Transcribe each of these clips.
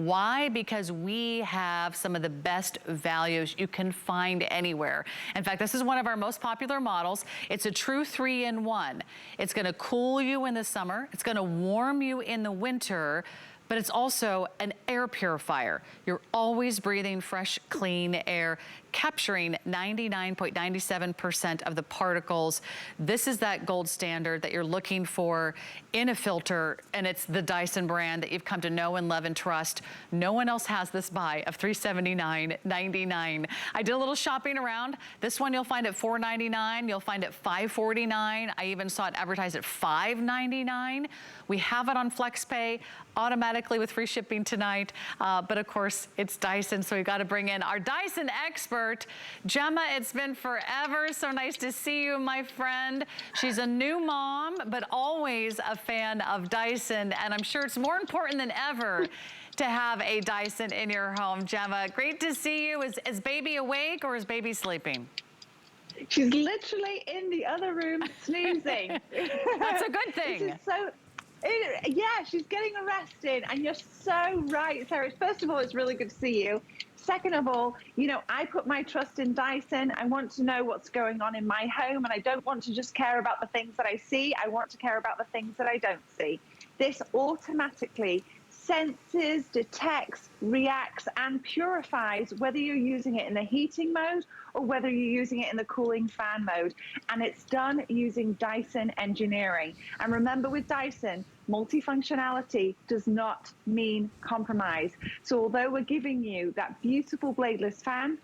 Why? Because we have some of the best values you can find anywhere. In fact, this is one of our most popular models. It's a true 3-in-1. It's gonna cool you in the summer. It's gonna warm you in the winter, but it's also an air purifier. You're always breathing fresh, clean air, capturing 99.97% of the particles. This is that gold standard that you're looking for in a filter, and it's the Dyson brand that you've come to know and love and trust. No one else has this buy of $379.99. I did a little shopping around. This one you'll find at $4.99. You'll find it $5.49. I even saw it advertised at $5.99. We have it on FlexPay automatically with free shipping tonight. But of course, it's Dyson, so we've got to bring in our Dyson expert. Gemma, it's been forever. So nice to see you, my friend. She's a new mom, but always a fan of Dyson. And I'm sure it's more important than ever to have a Dyson in your home. Gemma, great to see you. Is baby awake or is baby sleeping? She's literally in the other room snoozing. That's a good thing. This is so... Yeah, she's getting arrested, and you're so right, Sarah. First of all, it's really good to see you. Second of all, you know, I put my trust in Dyson. I want to know what's going on in my home, and I don't want to just care about the things that I see. I want to care about the things that I don't see. This automatically senses, detects, reacts, and purifies whether you're using it in the heating mode or whether you're using it in the cooling fan mode. And it's done using Dyson engineering. And remember, with Dyson, multifunctionality does not mean compromise. So although we're giving you that beautiful bladeless fan,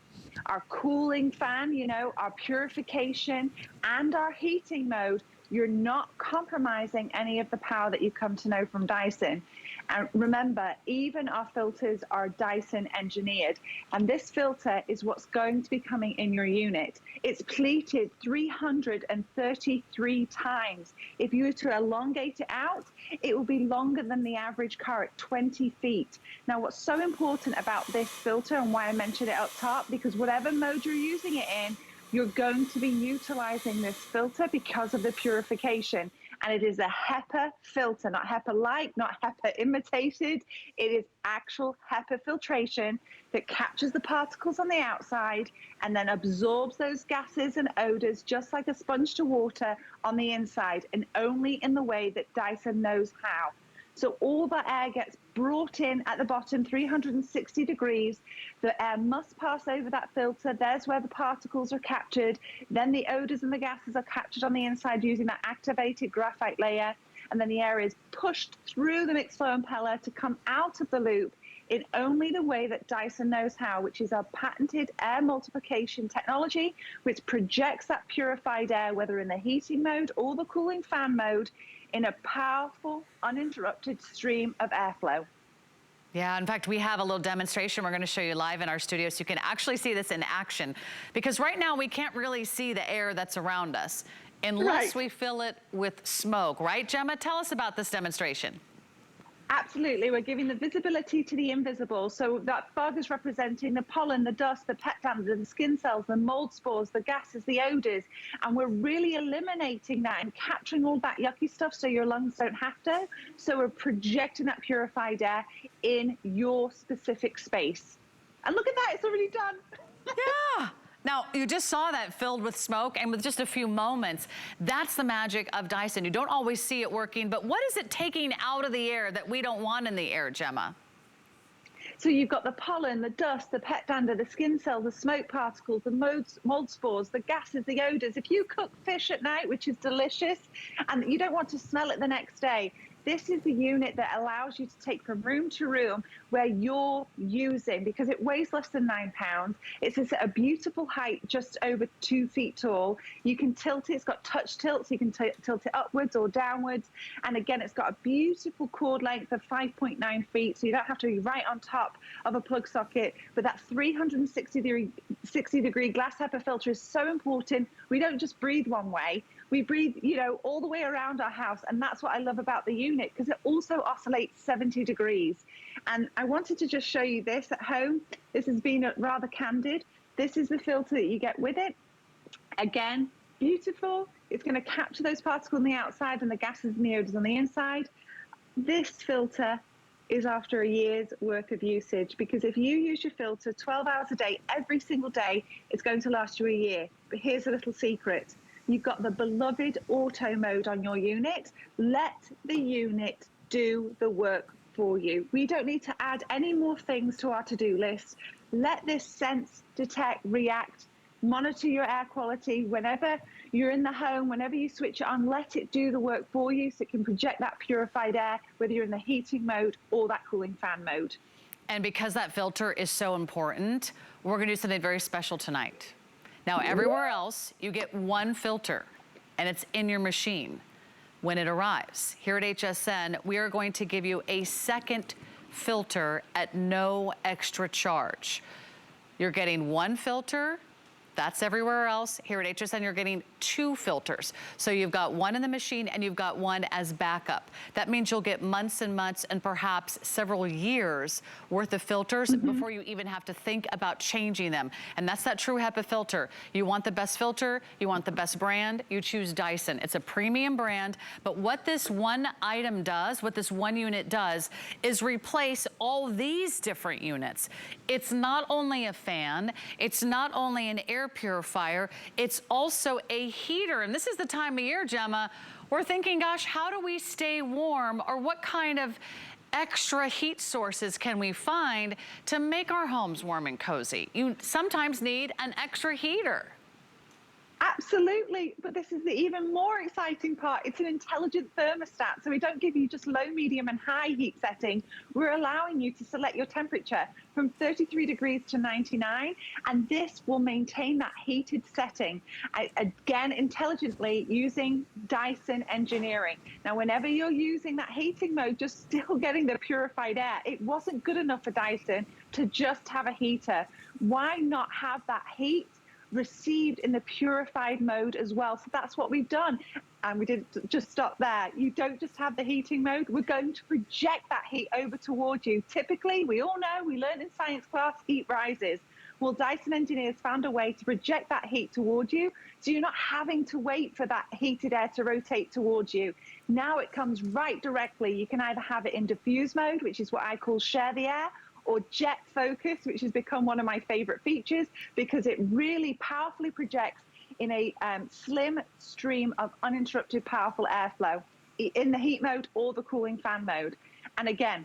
our cooling fan, you know, our purification, and our heating mode, you're not compromising any of the power that you come to know from Dyson. And remember, even our filters are Dyson engineered. And this filter is what's going to be coming in your unit. It's pleated 333 times. If you were to elongate it out, it will be longer than the average car at 20 feet. Now, what's so important about this filter, and why I mentioned it up top, because whatever mode you're using it in, you're going to be utilizing this filter because of the purification. And it is a HEPA filter, not HEPA-like, not HEPA imitated. It is actual HEPA filtration that captures the particles on the outside and then absorbs those gases and odors just like a sponge to water on the inside, and only in the way that Dyson knows how. So all the air gets brought in at the bottom, 360 degrees. The air must pass over that filter. There's where the particles are captured. Then the odors and the gases are captured on the inside using that activated graphite layer. And then the air is pushed through the mixed flow impeller to come out of the loop in only the way that Dyson knows how, which is our patented air multiplication technology, which projects that purified air, whether in the heating mode or the cooling fan mode, in a powerful, uninterrupted stream of airflow. Yeah, in fact, we have a little demonstration we're gonna show you live in our studio so you can actually see this in action. Because right now we can't really see the air that's around us unless we fill it with smoke, right, Gemma? Tell us about this demonstration. Absolutely, we're giving the visibility to the invisible. So that fog is representing the pollen, the dust, the pet dander, the skin cells, the mold spores, the gases, the odors. And we're really eliminating that and capturing all that yucky stuff so your lungs don't have to. So we're projecting that purified air in your specific space. And look at that, it's already done. Yeah. Now, you just saw that filled with smoke, and with just a few moments, that's the magic of Dyson. You don't always see it working, but what is it taking out of the air that we don't want in the air, Gemma? So you've got the pollen, the dust, the pet dander, the skin cells, the smoke particles, the mold spores, the gases, the odors. If you cook fish at night, which is delicious, and you don't want to smell it the next day, this is the unit that allows you to take from room to room where you're using, because it weighs less than 9 pounds. It's at a beautiful height, just over 2 feet tall. You can tilt it, it's got touch tilt, so you can tilt it upwards or downwards. And again, it's got a beautiful cord length of 5.9 feet, so you don't have to be right on top of a plug socket. But that 360 degree glass HEPA filter is so important. We don't just breathe one way. We breathe, you know, all the way around our house. And that's what I love about the unit, because it also oscillates 70 degrees. And I wanted to just show you this at home. This has been rather candid. This is the filter that you get with it. Again, beautiful. It's going to capture those particles on the outside and the gases and the odors on the inside. This filter is after a year's worth of usage, because if you use your filter 12 hours a day, every single day, it's going to last you a year. But here's a little secret. You've got the beloved auto mode on your unit. Let the unit do the work for you. We don't need to add any more things to our to-do list. Let this sense, detect, react, monitor your air quality whenever you're in the home, whenever you switch it on, let it do the work for you so it can project that purified air, whether you're in the heating mode or that cooling fan mode. And because that filter is so important, we're gonna do something very special tonight. Now, everywhere else, you get one filter and it's in your machine when it arrives. Here at HSN, we are going to give you a second filter at no extra charge. You're getting one filter. That's everywhere else. Here at HSN, you're getting two filters. So you've got one in the machine and you've got one as backup. That means you'll get months and months and perhaps several years worth of filters before you even have to think about changing them. And that's that true HEPA filter. You want the best filter, you want the best brand, you choose Dyson. It's a premium brand, but what this one item does, what this one unit does, is replace all these different units. It's not only a fan, it's not only an air purifier, it's also a heater. And this is the time of year, Gemma, we're thinking, gosh, how do we stay warm, or what kind of extra heat sources can we find to make our homes warm and cozy? You sometimes need an extra heater. Absolutely, but this is the even more exciting part. It's an intelligent thermostat, so we don't give you just low, medium, and high heat setting. We're allowing you to select your temperature from 33 degrees to 99, and this will maintain that heated setting, again, intelligently using Dyson engineering. Now, whenever you're using that heating mode, just still getting the purified air, it wasn't good enough for Dyson to just have a heater. Why not have that heat received in the purified mode as well? So that's what we've done. And we didn't just stop there. You don't just have the heating mode. We're going to project that heat over towards you. Typically, we all know, we learned in science class, heat rises. Well, Dyson engineers found a way to project that heat towards you, so you're not having to wait for that heated air to rotate towards you. Now it comes right directly. You can either have it in diffuse mode, which is what I call share the air, or jet focus, which has become one of my favorite features because it really powerfully projects in a slim stream of uninterrupted powerful airflow in the heat mode or the cooling fan mode. And again,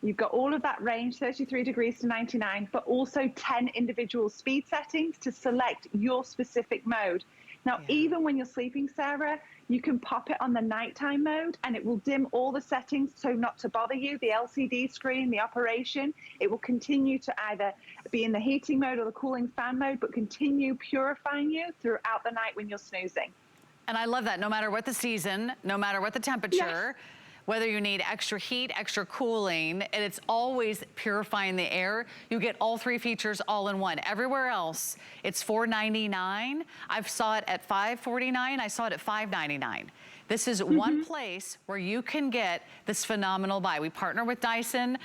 you've got all of that range, 33 degrees to 99, but also 10 individual speed settings to select your specific mode. Now, even when you're sleeping, Sarah, you can pop it on the nighttime mode and it will dim all the settings so not to bother you, the LCD screen, the operation. It will continue to either be in the heating mode or the cooling fan mode, but continue purifying you throughout the night when you're snoozing. And I love that, no matter what the season, no matter what the temperature, whether you need extra heat, extra cooling, and it's always purifying the air. You get all three features all in one. Everywhere else, it's $4.99. I saw it at $5.49. I saw it at $5.99. This is one place where you can get this phenomenal buy. We partner with Dyson.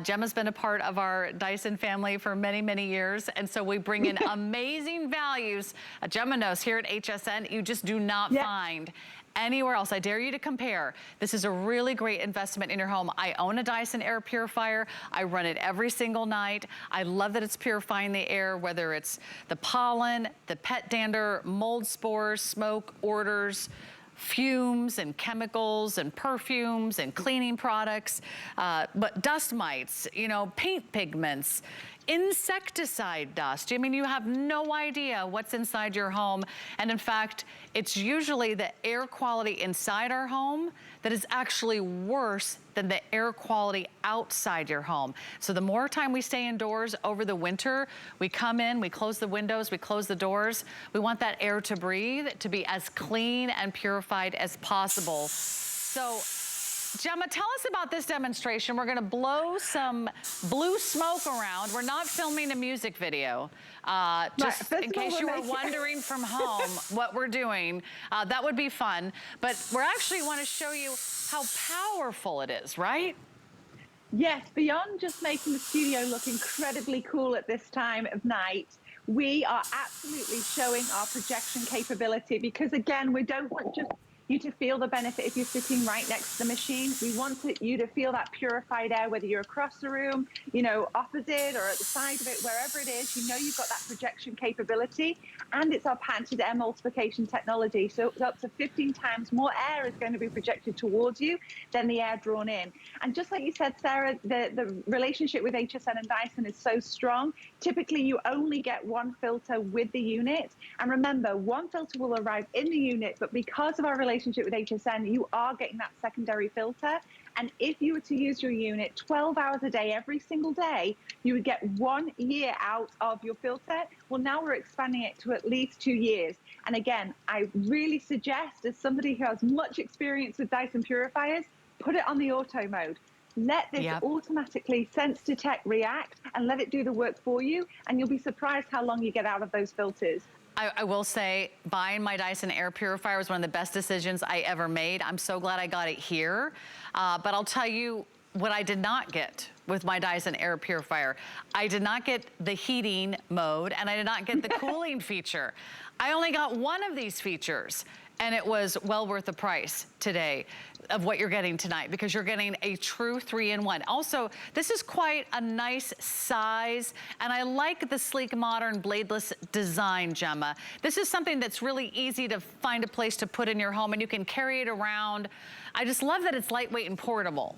Gemma's been a part of our Dyson family for many, many years. And so we bring in amazing values. Gemma knows here at HSN, you just do not find anywhere else. I dare you to compare. This is a really great investment in your home. I own a Dyson air purifier. I run it every single night. I love that it's purifying the air, whether it's the pollen, the pet dander, mold spores, smoke, odors, fumes and chemicals and perfumes and cleaning products, but dust mites, you know, paint pigments, insecticide dust. I mean, you have no idea what's inside your home. And in fact, it's usually the air quality inside our home that is actually worse than the air quality outside your home. So the more time we stay indoors over the winter, we come in, we close the windows, we close the doors. We want that air to breathe, to be as clean and purified as possible. So Gemma, tell us about this demonstration. We're gonna blow some blue smoke around. We're not filming a music video. Just in case you were wondering from home what we're doing, that would be fun. But we actually wanna show you how powerful it is, right? Yes, beyond just making the studio look incredibly cool at this time of night, we are absolutely showing our projection capability because, again, we don't want just you to feel the benefit if you're sitting right next to the machine. We want you to feel that purified air, whether you're across the room, you know, opposite or at the side of it, wherever it is, you know you've got that projection capability. And it's our patented air multiplication technology. So up to 15 times more air is going to be projected towards you than the air drawn in. And just like you said, Sarah, the relationship with HSN and Dyson is so strong. Typically, you only get one filter with the unit. And remember, one filter will arrive in the unit, but because of our relationship with HSN, you are getting that secondary filter. And if you were to use your unit 12 hours a day, every single day, you would get 1 year out of your filter. Well, now we're expanding it to at least 2 years. And again, I really suggest, as somebody who has much experience with Dyson purifiers, put it on the auto mode. Let this automatically sense, detect, react, and let it do the work for you. And you'll be surprised how long you get out of those filters. I will say buying my Dyson air purifier was one of the best decisions I ever made. I'm so glad I got it here. But I'll tell you what I did not get with my Dyson air purifier. I did not get the heating mode, and I did not get the cooling feature. I only got one of these features, and it was well worth the price today of what you're getting tonight, because you're getting a true 3-in-1. Also, this is quite a nice size, and I like the sleek, modern, bladeless design, Gemma. This is something that's really easy to find a place to put in your home, and you can carry it around. I just love that it's lightweight and portable.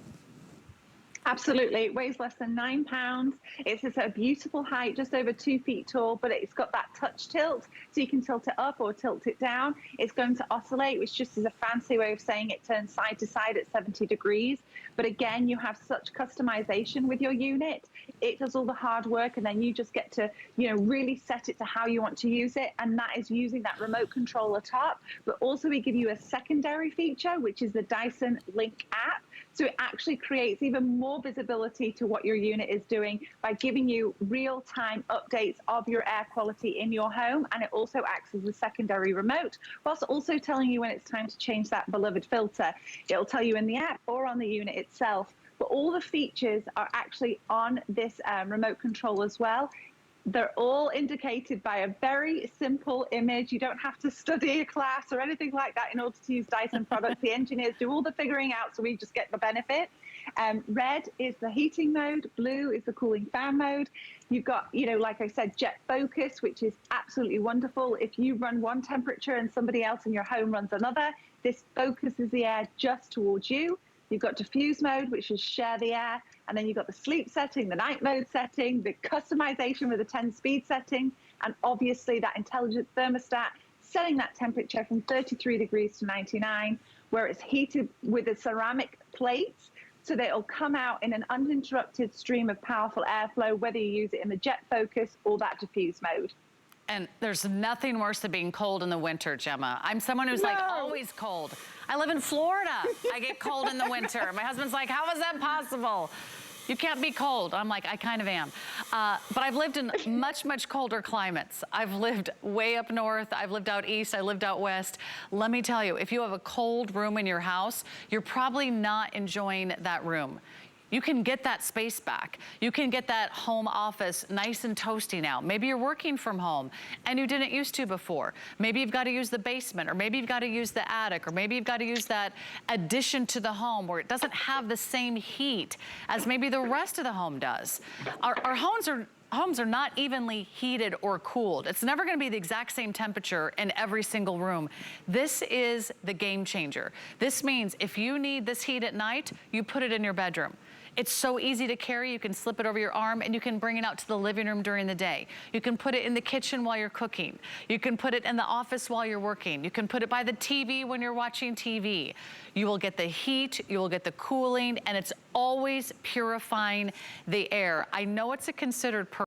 Absolutely. It weighs less than 9 pounds. It's at a beautiful height, just over 2 feet tall, but it's got that touch tilt, so you can tilt it up or tilt it down. It's going to oscillate, which just is a fancy way of saying it turns side to side at 70 degrees. But again, you have such customization with your unit. It does all the hard work, and then you just get to, you know, really set it to how you want to use it. And that is using that remote control atop. But also we give you a secondary feature, which is the Dyson Link app. So it actually creates even more visibility to what your unit is doing by giving you real-time updates of your air quality in your home. And it also acts as a secondary remote, whilst also telling you when it's time to change that beloved filter. It'll tell you in the app or on the unit itself. But all the features are actually on this remote control as well. They're all indicated by a very simple image. You don't have to study a class or anything like that in order to use Dyson products. The engineers do all the figuring out, so we just get the benefit. Red is the heating mode. Blue is the cooling fan mode. You've got, you know, like I said, jet focus, which is absolutely wonderful. If you run one temperature and somebody else in your home runs another, this focuses the air just towards you. You've got diffuse mode, which is share the air. And then you've got the sleep setting, the night mode setting, the customization with the 10-speed setting, and obviously that intelligent thermostat, setting that temperature from 33 degrees to 99, where it's heated with the ceramic plates, so that it'll come out in an uninterrupted stream of powerful airflow, whether you use it in the jet focus or that diffuse mode. And there's nothing worse than being cold in the winter, Gemma. I'm someone who's like always cold. I live in Florida. I get cold in the winter. My husband's like, how is that possible? You can't be cold. I'm like, I kind of am. But I've lived in much, much colder climates. I've lived way up north. I've lived out east. I lived out west. Let me tell you, if you have a cold room in your house, you're probably not enjoying that room. You can get that space back. You can get that home office nice and toasty now. Maybe you're working from home and you didn't used to before. Maybe you've got to use the basement, or maybe you've got to use the attic, or maybe you've got to use that addition to the home where it doesn't have the same heat as maybe the rest of the home does. Our homes are not evenly heated or cooled. It's never gonna be the exact same temperature in every single room. This is the game changer. This means if you need this heat at night, you put it in your bedroom. It's so easy to carry. You can slip it over your arm and you can bring it out to the living room during the day. You can put it in the kitchen while you're cooking. You can put it in the office while you're working. You can put it by the TV when you're watching TV. You will get the heat, you will get the cooling, and it's always purifying the air. I know it's a considered